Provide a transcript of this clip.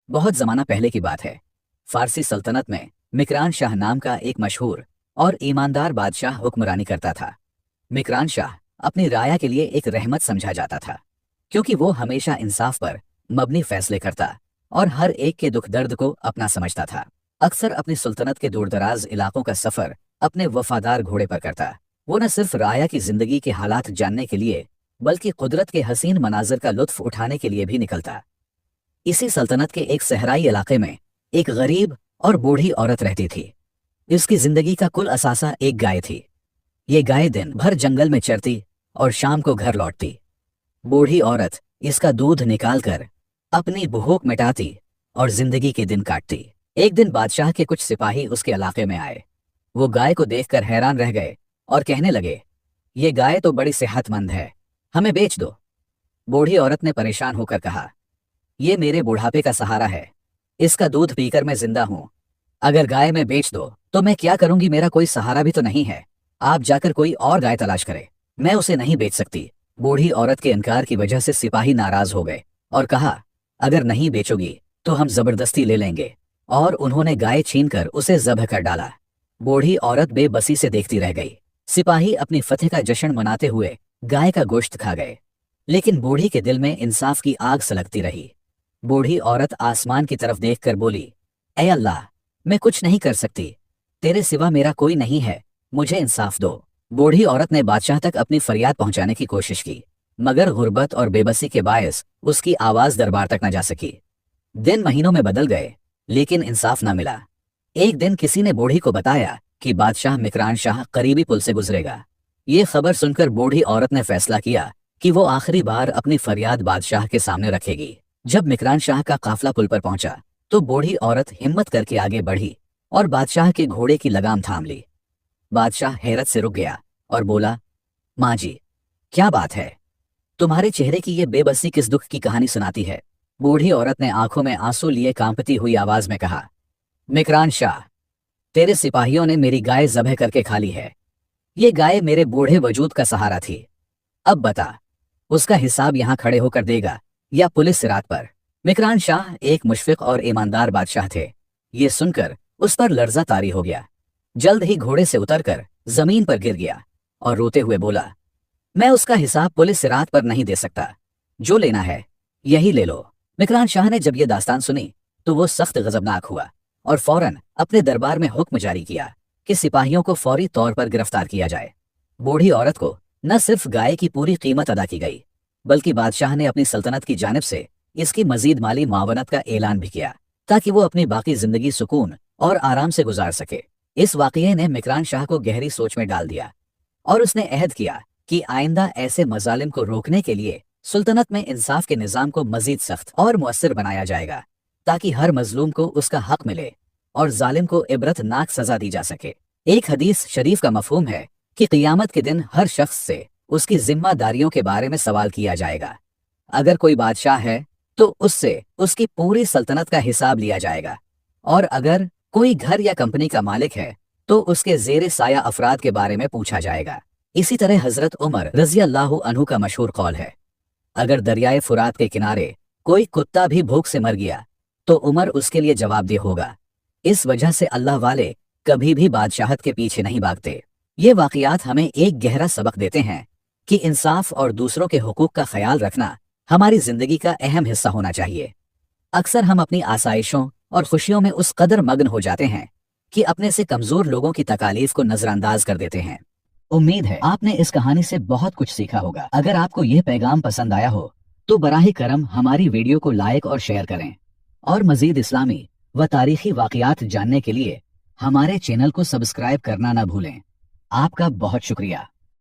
बहुत ज़माना पहले की बात है। फारसी सल्तनत में मिकरान शाह नाम का एक मशहूर और ईमानदार बादशाह हुक्मरानी करता था। मिकरान शाह अपनी राया के लिए एक रहमत समझा जाता था, क्योंकि वो हमेशा इंसाफ पर मबनी फैसले करता और हर एक के दुख दर्द को अपना समझता था। अक्सर अपनी सुल्तनत के दूरदराज इलाकों का सफ़र अपने वफादार घोड़े पर करता। वो न सिर्फ राया की ज़िंदगी के हालात जानने के लिए बल्कि कुदरत के हसीन मनाजिर का लुत्फ उठाने के लिए भी निकलता। इसी सल्तनत के एक सहराई इलाके में एक गरीब और बूढ़ी औरत रहती थी। इसकी जिंदगी का कुल असासा एक गाय थी। ये गाय दिन भर जंगल में चरती और शाम को घर लौटती। बूढ़ी औरत इसका दूध निकालकर अपनी भूख मिटाती और जिंदगी के दिन काटती। एक दिन बादशाह के कुछ सिपाही उसके इलाके में आए। वो गाय को देखकर हैरान रह गए और कहने लगे, ये गाय तो बड़ी सेहतमंद है, हमें बेच दो। बूढ़ी औरत ने परेशान होकर कहा, ये मेरे बुढ़ापे का सहारा है, इसका दूध पीकर मैं जिंदा हूं। अगर गाय में बेच दो तो मैं क्या करूंगी, मेरा कोई सहारा भी तो नहीं है। आप जाकर कोई और गाय तलाश करें, मैं उसे नहीं बेच सकती। बूढ़ी औरत के इनकार की वजह से सिपाही नाराज हो गए और कहा, अगर नहीं बेचोगी तो हम जबरदस्ती ले लेंगे। और उन्होंने गाय छीनकर उसे ज़ब्ह कर डाला। बूढ़ी औरत बेबसी से देखती रह गई। सिपाही अपनी फतह का जश्न मनाते हुए गाय का गोश्त खा गए, लेकिन बूढ़ी के दिल में इंसाफ की आग सलगती रही। बूढ़ी औरत आसमान की तरफ देखकर बोली, ऐ अल्लाह, मैं कुछ नहीं कर सकती, तेरे सिवा मेरा कोई नहीं है, मुझे इंसाफ दो। बूढ़ी औरत ने बादशाह तक अपनी फरियाद पहुंचाने की कोशिश की, मगर गुर्बत और बेबसी के बायस उसकी आवाज दरबार तक न जा सकी। दिन महीनों में बदल गए, लेकिन इंसाफ न मिला। एक दिन किसी ने बूढ़ी को बताया कि बादशाह मिकरान शाह करीबी पुल से गुजरेगा। ये खबर सुनकर बूढ़ी औरत ने फैसला किया कि वो आखिरी बार अपनी फरियाद बादशाह के सामने रखेगी। जब मिकरान शाह का काफिला पुल पर पहुंचा तो बूढ़ी औरत हिम्मत करके आगे बढ़ी और बादशाह के घोड़े की लगाम थाम ली। बादशाह हैरत से रुक गया और बोला, माँ जी, क्या बात है, तुम्हारे चेहरे की ये बेबसी किस दुख की कहानी सुनाती है। बूढ़ी औरत ने आंखों में आंसू लिए कांपती हुई आवाज में कहा, मिकरान शाह, तेरे सिपाहियों ने मेरी गाय ज़ब्ह करके खा ली है। ये गाय मेरे बूढ़े वजूद का सहारा थी। अब बता, उसका हिसाब यहाँ खड़े होकर देगा या पुलिस सिरात पर। मिकरान शाह एक मुशफिक और ईमानदार बादशाह थे। ये सुनकर उस पर लर्जा तारी हो गया। जल्द ही घोड़े से उतरकर जमीन पर गिर गया और रोते हुए बोला, मैं उसका हिसाब पुलिस सिरात पर नहीं दे सकता, जो लेना है यही ले लो। मिकरान शाह ने जब ये दास्तान सुनी तो वो सख्त गजबनाक हुआ और फौरन अपने दरबार में हुक्म जारी किया कि सिपाहियों को फौरी तौर पर गिरफ्तार किया जाए। बूढ़ी औरत को न सिर्फ गाय की पूरी कीमत अदा की गई, बल्कि बादशाह ने अपनी सल्तनत की जानिब से इसकी मजीद माली मावनत का ऐलान भी किया, ताकि वो अपनी बाकी जिंदगी सुकून और आराम से गुजार सके। इस वाक़ये ने मिकरान शाह को गहरी सोच में डाल दिया और उसने अहद किया कि आइंदा ऐसे मजालिम को रोकने के लिए सुल्तनत में इंसाफ के निज़ाम को मजीद सख्त और मुअस्सर बनाया जाएगा, ताकि हर मजलूम को उसका हक मिले और जालिम को इबरतनाक सजा दी जा सके। एक हदीस शरीफ का मफहूम है कि क़ियामत के दिन हर शख्स से उसकी जिम्मेदारियों के बारे में सवाल किया जाएगा। अगर कोई बादशाह है तो उससे उसकी पूरी सल्तनत का हिसाब लिया जाएगा, और अगर कोई घर या कंपनी का मालिक है तो उसके ज़ेरे साया अफराद के बारे में पूछा जाएगा। इसी तरह हजरत उमर रज़ी अल्लाहु अन्हु का मशहूर कौल है, अगर दरियाए फुरात के किनारे कोई कुत्ता भी भूख से मर गया तो उमर उसके लिए जवाबदेह होगा। इस वजह से अल्लाह वाले कभी भी बादशाहत के पीछे नहीं भागते। ये वाक़ियात हमें एक गहरा सबक देते हैं कि इंसाफ और दूसरों के हुकूक का ख्याल रखना हमारी ज़िंदगी का अहम हिस्सा होना चाहिए। अक्सर हम अपनी आसाइशों और खुशियों में उस कदर मग्न हो जाते हैं कि अपने से कमज़ोर लोगों की तकालीफ को नज़रअंदाज कर देते हैं। उम्मीद है आपने इस कहानी से बहुत कुछ सीखा होगा। अगर आपको यह पैगाम पसंद आया हो तो बराह करम हमारी वीडियो को लाइक और शेयर करें, और मज़ीद इस्लामी व तारीख़ी वाक़ियात जानने के लिए हमारे चैनल को सब्सक्राइब करना न भूलें। आपका बहुत शुक्रिया।